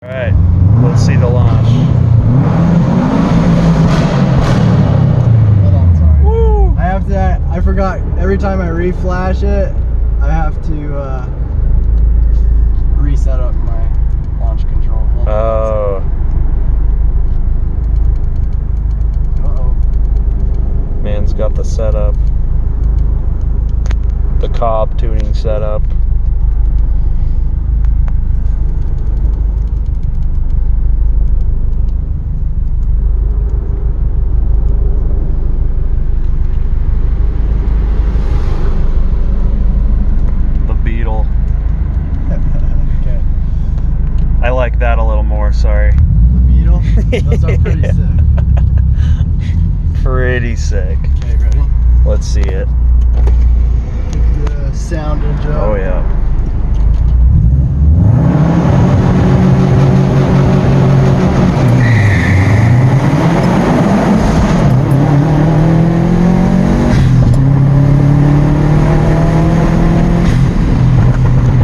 All right, let's see the launch. Hold on, sorry. Woo! I forgot, every time I reflash it, I have to reset up my launch control. Oh. Uh-oh. Man's got the setup. The Cobb tuning setup. Okay. I like that a little more, sorry. The Beetle? Those are pretty sick. Pretty sick. Okay, ready? Let's see it. Get the soundage up. Oh yeah.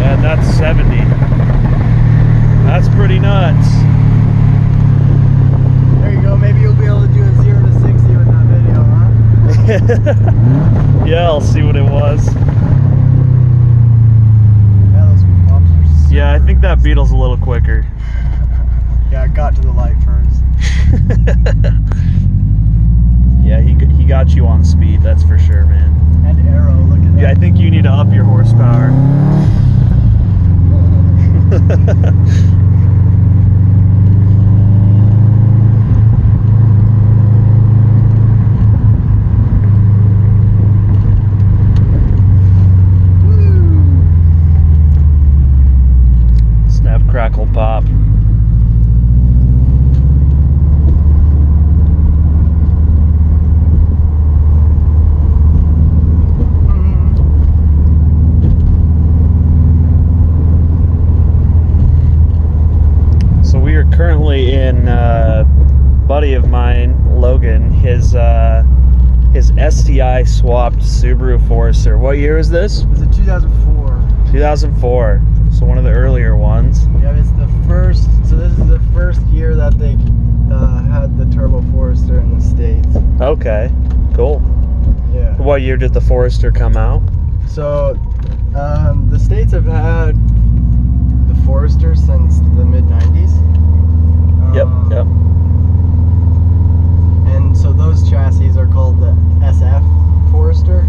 And that's 70. That's pretty nuts. There you go. Maybe you'll be able to do a 0 to 60 with that video, huh? Yeah, I'll see what it was. Yeah, those pops are super Yeah, I think that Beetle's a little quicker. Yeah, I got to the light first. Yeah, he got you on speed, that's for sure, man. And arrow, look at that. Yeah, I think you need to up your horsepower. Snap, crackle, pop. So we are currently in buddy of mine, Logan, his STI swapped Subaru Forester. What year is this? It was a 2004. 2004. So one of the earlier ones. Yeah, it's the first. So this is the first year that they had the Turbo Forester in the States. Okay, cool. Yeah. What year did the Forester come out? So the States have had the Forester since the mid 90s. Yep. And so those chassis are called the SF Forester.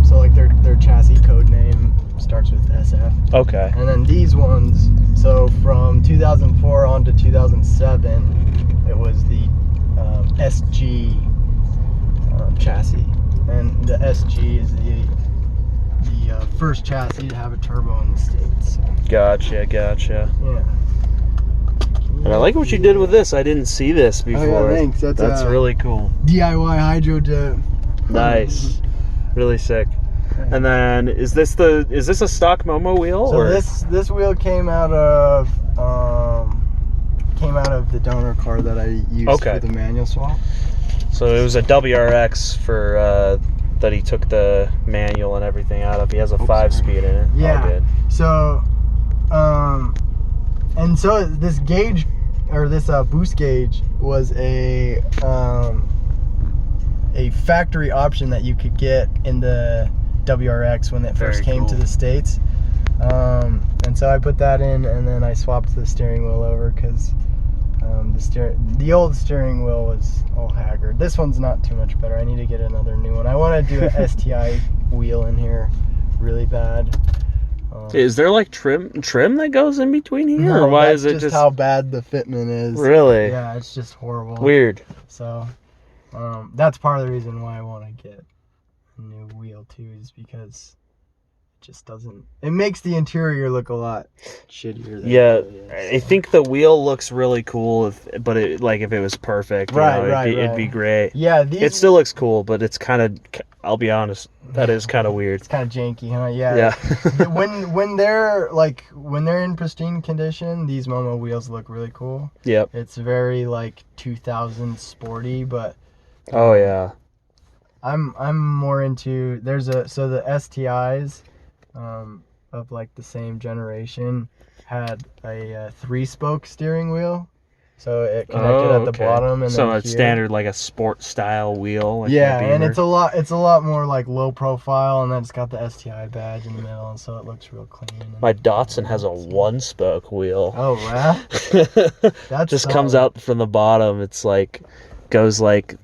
So like their chassis code name starts with SF. Okay. And then these ones, so from 2004 on to 2007, it was the SG chassis. And the SG is the first chassis to have a turbo in the States. Gotcha. Yeah. And I like what you did with this. I didn't see this before. Oh yeah, thanks. That's really cool. DIY hydro jet. Nice. Really sick. And then is this a stock Momo wheel? So or? this wheel came out of the donor car that I used for the manual swap. So it was a WRX for that he took the manual and everything out of. He has a 5-speed in it. Yeah. All good. So and so this gauge, or this boost gauge, was a factory option that you could get in the WRX when it first came to the States. And so I put that in, and then I swapped the steering wheel over because the old steering wheel was all haggard. This one's not too much better. I need to get another new one. I want to do an STI wheel in here really bad. Is there like trim that goes in between here, No, or why that's is it just how bad the fitment is? Really? Yeah, it's just horrible. Weird. So that's part of the reason why I want to get a new wheel too, is because it just doesn't. It makes the interior look a lot shittier. Than Yeah, it really is. I think the wheel looks really cool, if it was perfect, it'd be great. Yeah, it still looks cool, but it's kind of, I'll be honest, that is kind of weird. It's kind of janky, huh? Yeah. Yeah. when they're in pristine condition, these Momo wheels look really cool. Yep. It's very like 2000 sporty, but oh yeah. I'm more into the STIs of like the same generation had a 3-spoke steering wheel. So it connected at the bottom, and so then it's standard like a sport style wheel. Like yeah, and it's a lot more like low profile, and then it's got the STI badge in the middle, and so it looks real clean. My Datsun has a 1-spoke wheel. Oh wow, that's just solid. comes out from the bottom. It's like goes like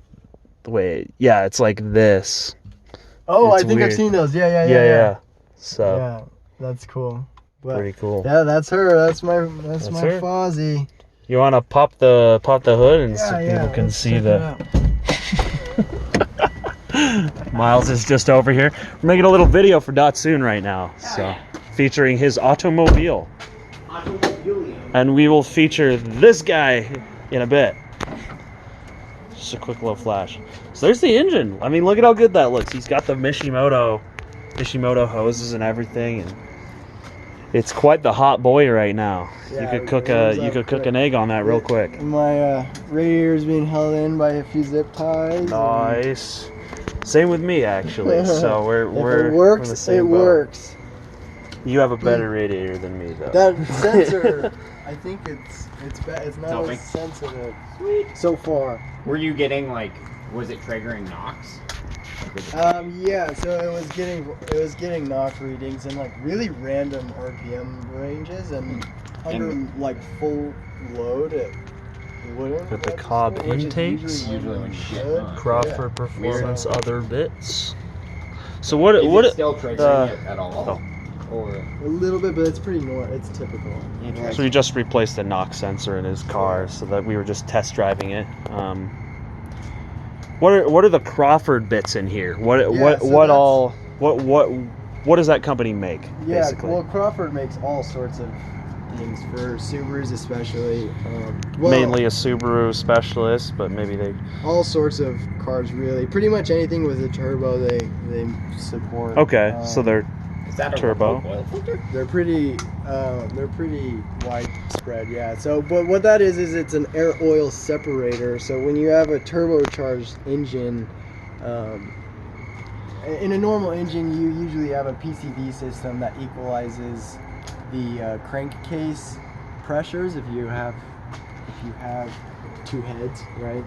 it's like this. Oh, it's I think weird. I've seen those. Yeah. So yeah, that's cool. But, pretty cool. Yeah, that's her. That's my Fozzie. You want to pop the hood and so people can let's see check the. it out. Miles is just over here. We're making a little video for Datsun right now, so featuring his automobile. And we will feature this guy in a bit. Just a quick little flash. So there's the engine. I mean, look at how good that looks. He's got the Mishimoto hoses and everything, and it's quite the hot boy right now. Yeah, you could cook an egg on that real quick. My radiator's being held in by a few zip ties. Nice. Same with me actually. So we're if it works, in the same it boat. Works. You have a better radiator than me though. That sensor, I think it's not as sensitive. Sweet. So far. Were you getting was it triggering knocks? Yeah, so it was getting knock readings and like really random RPM ranges, and under like full load it wouldn't. With the Cobb intakes, usually when you get Crawford Performance, other bits. So is it still triggering it at all? Oh. Or a little bit, but it's pretty it's typical. So we just replaced the knock sensor in his car, so that we were just test driving it. What are the Crawford bits in here? What does that company make? Yeah, basically? well, Crawford makes all sorts of things for Subarus, especially. Mainly a Subaru specialist, but maybe they all sorts of cars, really. Pretty much anything with a turbo, they support. Okay, so they're is that a turbo oil filter? They're pretty widespread, yeah. So, but what that is it's an air oil separator. So when you have a turbocharged engine, in a normal engine, you usually have a PCV system that equalizes the crankcase pressures if you have two heads, right?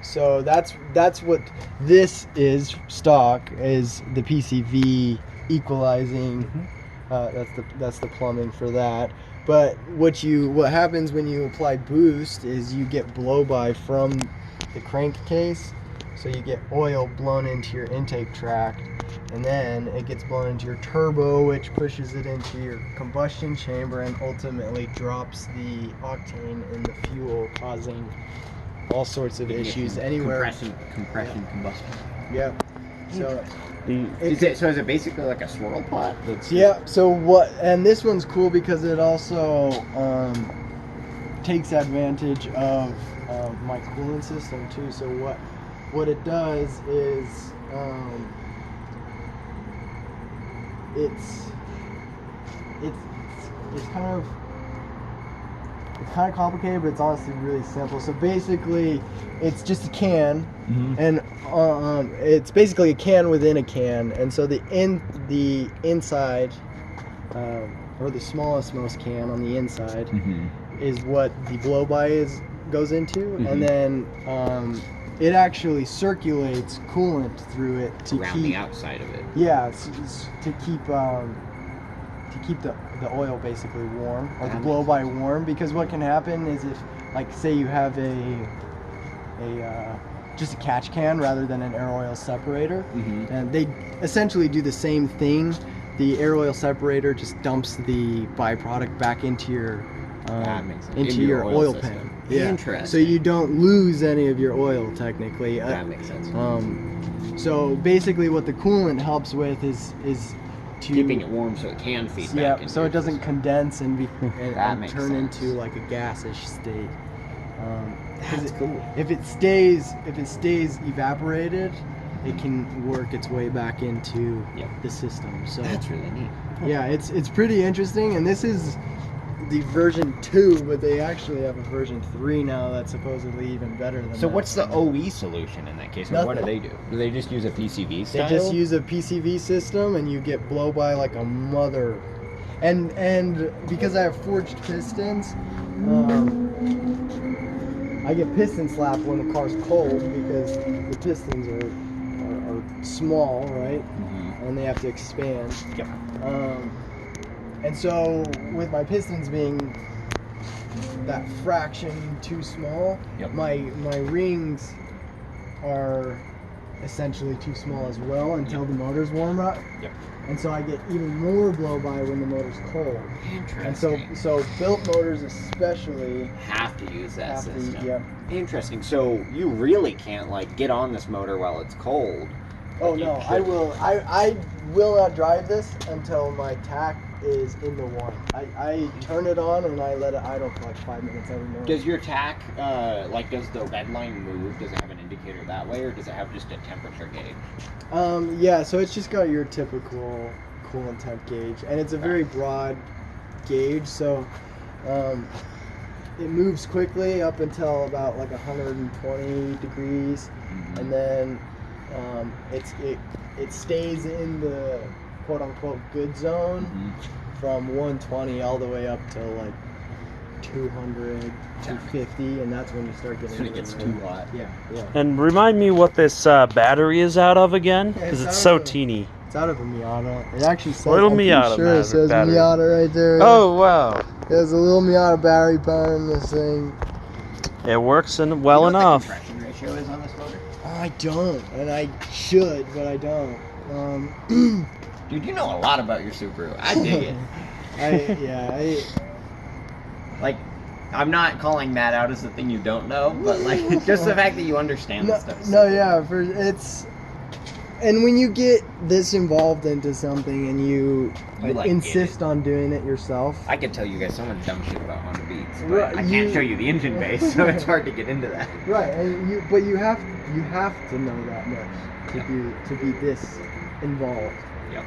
So that's what this is. Stock is the PCV equalizing. That's the plumbing for that. But what happens when you apply boost is you get blow-by from the crankcase. So you get oil blown into your intake tract, and then it gets blown into your turbo, which pushes it into your combustion chamber and ultimately drops the octane in the fuel, causing all sorts of issues anywhere. Compression, combustion. Yeah. So is it basically like a swirl pot? Yeah. So and this one's cool because it also takes advantage of my coolant system too. So what it does is it's kind of complicated, but it's honestly really simple. So basically, it's just a can, and it's basically a can within a can, and so the inside, or the smallest most can on the inside, is what the blow-by goes into, and then it actually circulates coolant through it to around the outside of it. Yeah, to keep the oil basically warm, or the blow-by warm, because what can happen is if, like, say you have just a catch can rather than an air oil separator, and they essentially do the same thing. The air oil separator just dumps the byproduct back into your oil pan. Yeah. Interesting. So you don't lose any of your oil technically. That makes sense. So basically, what the coolant helps with is keeping it warm so it can feed back. Yeah, so it doesn't condense and turn sense. into like a gassish state. That's cool. If it stays evaporated, it can work its way back into the system. So that's really neat. Yeah, it's pretty interesting, and this is the version 2, but they actually have a version 3 now that's supposedly even better than So that. what's the OE solution in that case? Or what do they do? Do they just use a PCV style? They just use a PCV system, and you get blow-by like a mother. And because I have forged pistons, I get piston slap when the car's cold because the pistons are small, right? And they have to expand. Yep. And so with my pistons being that fraction too small, yep. my rings are essentially too small as well until the motors warm up. Yep. And so I get even more blow by when the motor's cold. Interesting. And so built motors especially have to use that system. Yep. Interesting. So you really can't like get on this motor while it's cold. Oh no, I will not drive this until my tack is in the one. I turn it on and I let it idle for like 5 minutes every morning. Does your tack, does the red line move? Does it have an indicator that way, or does it have just a temperature gauge? Yeah, so it's just got your typical coolant temp gauge, and it's a very broad gauge, so it moves quickly up until about like 120 degrees, and then it stays in the quote-unquote good zone from 120 all the way up to like 200, 250, and that's when you start getting when it gets too hot. Yeah. And remind me what this battery is out of again, because it's so teeny. It's out of a Miata. It actually says, little I'm Miata, sure it says battery. Miata right there. Oh wow! There's a little Miata battery power in this thing. It works well enough. What the compression ratio is on this motor? I don't, and I should, but I don't. Dude, you know a lot about your Subaru. I dig it. Like, I'm not calling that out as the thing you don't know, but like, just the fact that you understand this stuff. And when you get this involved into something and you like insist on doing it yourself. I could tell you guys so much dumb shit about Honda Beats, but Right, I can't show you the engine base, so it's hard to get into that. Right, and you have to know that much to be this involved. Yep.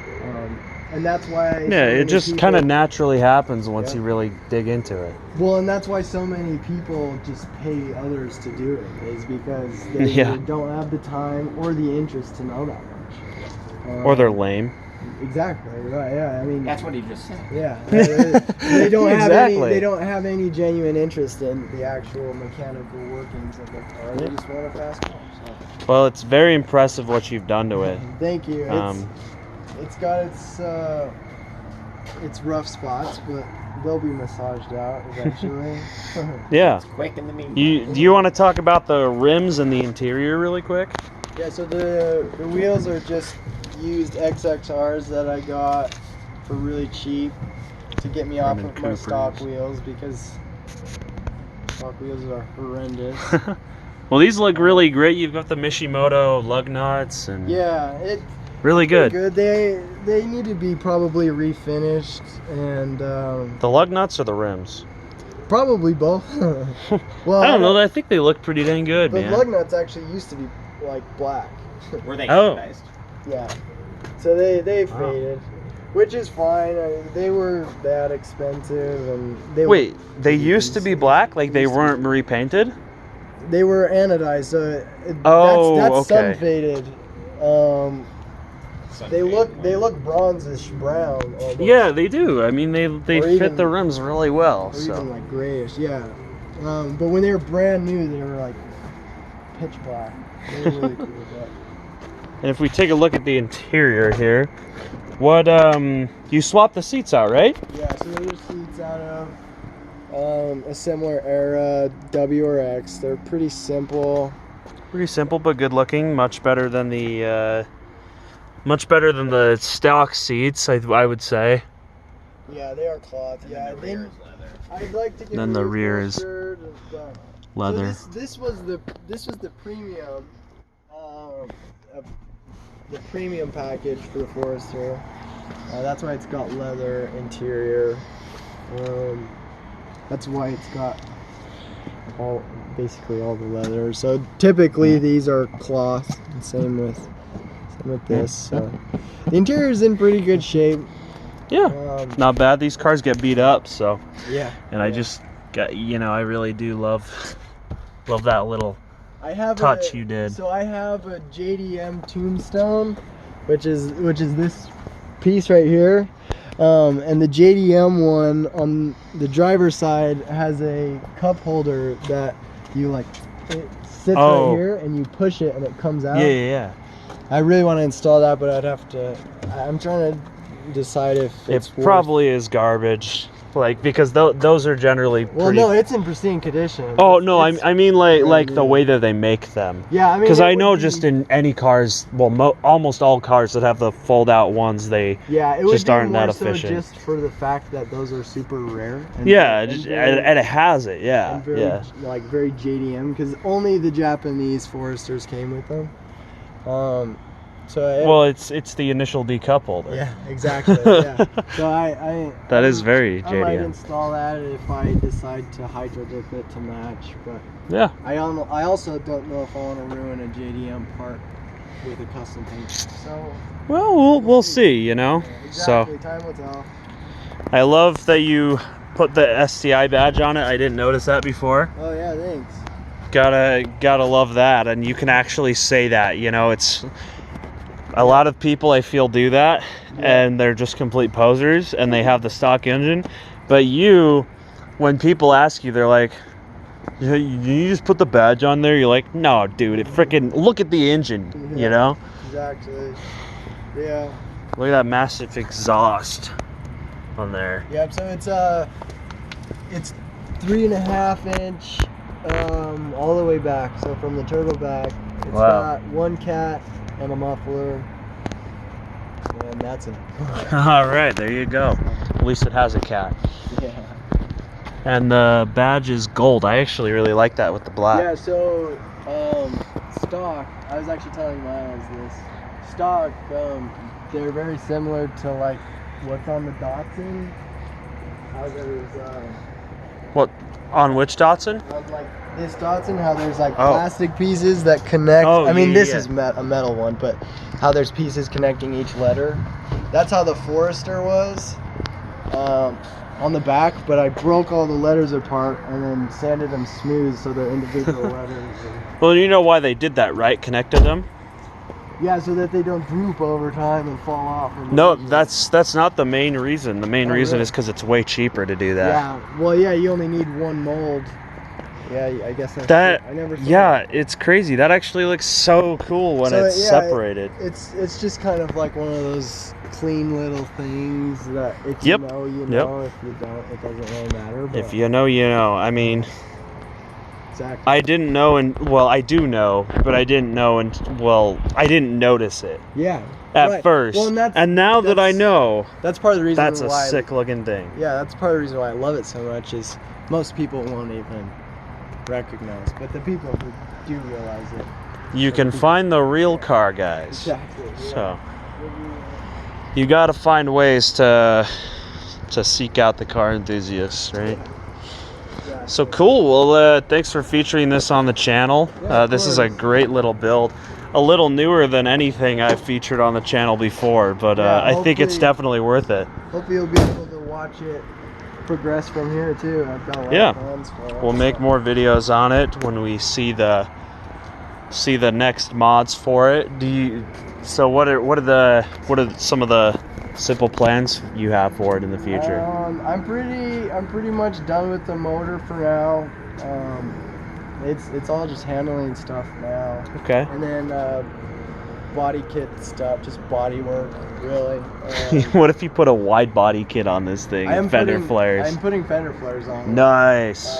And that's why. Yeah, it just kind of naturally happens once you really dig into it. Well, and that's why so many people just pay others to do it, is because they don't have the time or the interest to know that much. Or they're lame. Exactly. Right. Yeah. I mean. That's what he just said. Yeah. They don't have Exactly. They don't have any genuine interest in the actual mechanical workings of the car. They just want a fast car. So. Well, it's very impressive what you've done to it. Thank you. It's got its rough spots, but they'll be massaged out eventually. Yeah. It's quick in the meantime. Do you want to talk about the rims and the interior really quick? Yeah. So the wheels are just used XXRs that I got for really cheap to get me off of my stock wheels, because stock wheels are horrendous. Well, these look really great. You've got the Mishimoto lug nuts and really good. They need to be probably refinished, and the lug nuts or the rims? Probably both. Well, I don't know. I think they look pretty dang good, man. The lug nuts actually used to be like black. Were they anodized? Yeah. So they faded, which is fine. They were that expensive, and they used to be black? Like they weren't repainted? They were anodized, so that's sun faded. They look bronzish brown. Almost. Yeah, they do. I mean, they fit the rims really well. Or even like grayish, yeah. But when they were brand new, they were like pitch black. They were really cool. But... And if we take a look at the interior here, you swapped the seats out, right? Yeah, so those are seats out of a similar era WRX. They're pretty simple. Pretty simple but good looking. Much better than the stock seats, I would say. Yeah, they are cloth. Yeah, the rear is leather. I'd like to get. Then the rear is leather. So this was the premium, the premium package for the Forester. That's why it's got leather interior. That's why it's got basically all the leather. So typically these are cloth. And same with this. So the interior is in pretty good shape. Yeah, not bad. These cars get beat up, so yeah. And I just got, I really do love that little touch you did. So I have a JDM Tombstone, which is this piece right here. And the JDM one on the driver's side has a cup holder that you like, it sits right here and you push it and it comes out. Yeah. I really want to install that, but I'd have to, I'm trying to decide if it's probably is garbage. Like, because those are generally pretty... no, it's in pristine condition. Oh, no, I mean like the way that they make them. Yeah, I mean... Because I know just in any cars, well, almost all cars that have the fold-out ones, they just aren't that efficient. Just for the fact that those are super rare. And and it has it, and very, like, very JDM, because only the Japanese Foresters came with them. Well, it's the initial decup holder. Yeah, exactly. Yeah. So that is very JDM. I might install that if I decide to hydro dip it to match, but yeah. I also don't know if I want to ruin a JDM part with a custom paint. So well, we'll see, you know. Yeah, exactly. Time will tell. I love that you put the STI badge on it. I didn't notice that before. Oh yeah, thanks. Gotta love that, and you can actually say that, you know. It's a lot of people I feel do that, and they're just complete posers, and they have the stock engine. But you, when people ask you, they're like, you just put the badge on there? You're like, no, dude, it freaking, look at the engine, you know? Exactly. Yeah. Look at that massive exhaust on there. Yep. So it's 3.5 inch all the way back. So from the turbo back, it's got one cat and a muffler, and that's it. All right, there you go. At least it has a cat. Yeah. And the badge is gold. I actually really like that with the black. Yeah. So stock. I was actually telling Miles this. Stock. They're very similar to like what's on the Datsun. How there's what on which Datsun? On like this Datsun, how there's like plastic pieces that connect. I mean, this is a metal one, but how there's pieces connecting each letter. That's how the Forester was on the back, but I broke all the letters apart and then sanded them smooth so they're individual letters. Well, you know why they did that, right? Connected them? Yeah, so that they don't droop over time and fall off. No, that's not the main reason. The main reason is because it's way cheaper to do that. Yeah, well, yeah, you only need one mold. Yeah, I guess that's that. I never saw that. It's crazy. That actually looks so cool when it's separated. It's just kind of like one of those clean little things that if you know, you know. If you don't, it doesn't really matter. But if you know, you know. I mean, exactly. I didn't know, and well, I do know, but I didn't know, and well, I didn't notice it. Yeah. At first, well, and now that I know, that's part of the reason. That's a sick looking thing. Yeah, that's part of the reason why I love it so much. Is most people won't even recognize, but the people who do realize it, you can find the real car guys. Exactly. Yeah. So you got to find ways to seek out the car enthusiasts, right? Yeah. So cool. Well, thanks for featuring this on the channel. This is a great little build. A little newer than anything I've featured on the channel before, but I think it's definitely worth it. Hopefully you'll be able to watch it progress from here too. I've got a lot of plans for it. We'll make more videos on it when we see the next mods for it. So what are some of the simple plans you have for it in the future? I'm pretty much done with the motor for now. It's all just handling stuff now. Okay. And then body kit stuff, just body work, really. What if you put a wide body kit on this thing and fender flares? I'm putting fender flares on. Nice.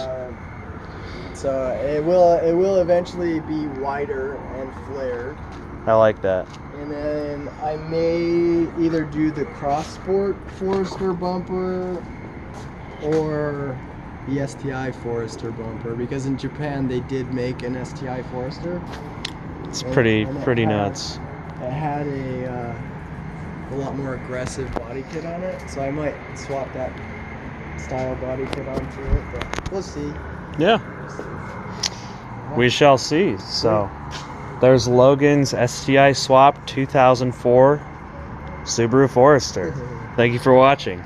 So it will eventually be wider and flared. I like that. And then I may either do the Cross Sport Forester bumper or the STI Forester bumper, because in Japan they did make an STI Forester. It's pretty nuts. It had a lot more aggressive body kit on it, so I might swap that style body kit onto it, but we'll see. Yeah. We shall see. So there's Logan's STI swap 2004 Subaru Forester. Thank you for watching.